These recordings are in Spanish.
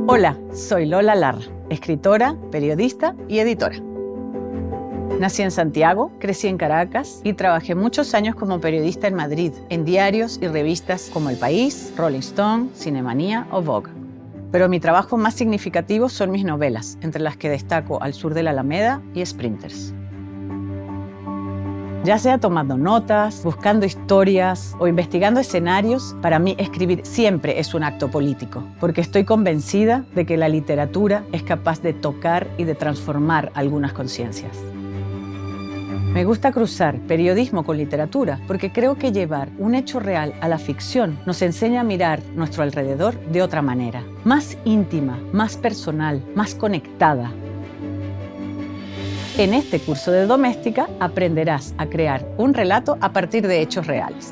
Hola, soy Lola Larra, escritora, periodista y editora. Nací en Santiago, crecí en Caracas y trabajé muchos años como periodista en Madrid, en diarios y revistas como El País, Rolling Stone, Cinemanía o Vogue. Pero mi trabajo más significativo son mis novelas, entre las que destaco Al sur de la Alameda y Sprinters. Ya sea tomando notas, buscando historias o investigando escenarios, para mí escribir siempre es un acto político, porque estoy convencida de que la literatura es capaz de tocar y de transformar algunas conciencias. Me gusta cruzar periodismo con literatura porque creo que llevar un hecho real a la ficción nos enseña a mirar nuestro alrededor de otra manera, más íntima, más personal, más conectada. En este curso de Doméstica aprenderás a crear un relato a partir de hechos reales.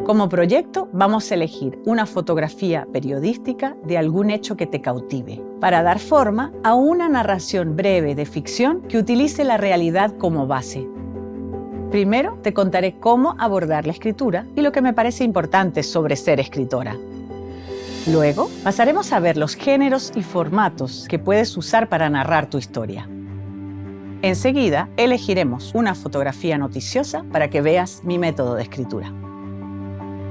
Como proyecto vamos a elegir una fotografía periodística de algún hecho que te cautive, para dar forma a una narración breve de ficción que utilice la realidad como base. Primero te contaré cómo abordar la escritura y lo que me parece importante sobre ser escritora. Luego pasaremos a ver los géneros y formatos que puedes usar para narrar tu historia. Enseguida elegiremos una fotografía noticiosa para que veas mi método de escritura.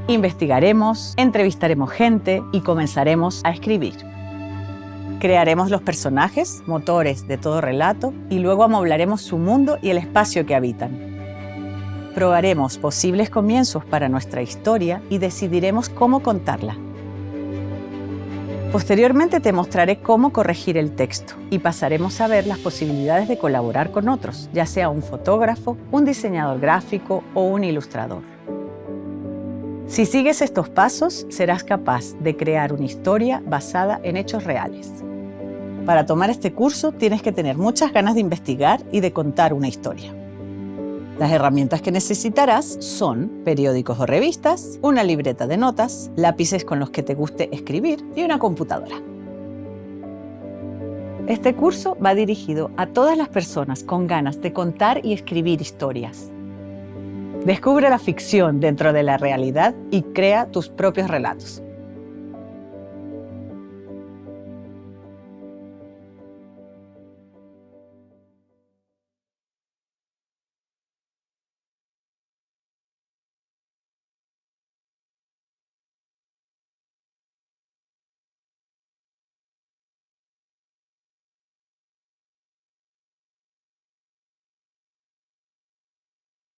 Investigaremos, entrevistaremos gente y comenzaremos a escribir. Crearemos los personajes, motores de todo relato, y luego amoblaremos su mundo y el espacio que habitan. Probaremos posibles comienzos para nuestra historia y decidiremos cómo contarla. Posteriormente te mostraré cómo corregir el texto y pasaremos a ver las posibilidades de colaborar con otros, ya sea un fotógrafo, un diseñador gráfico o un ilustrador. Si sigues estos pasos, serás capaz de crear una historia basada en hechos reales. Para tomar este curso tienes que tener muchas ganas de investigar y de contar una historia. Las herramientas que necesitarás son periódicos o revistas, una libreta de notas, lápices con los que te guste escribir y una computadora. Este curso va dirigido a todas las personas con ganas de contar y escribir historias. Descubre la ficción dentro de la realidad y crea tus propios relatos.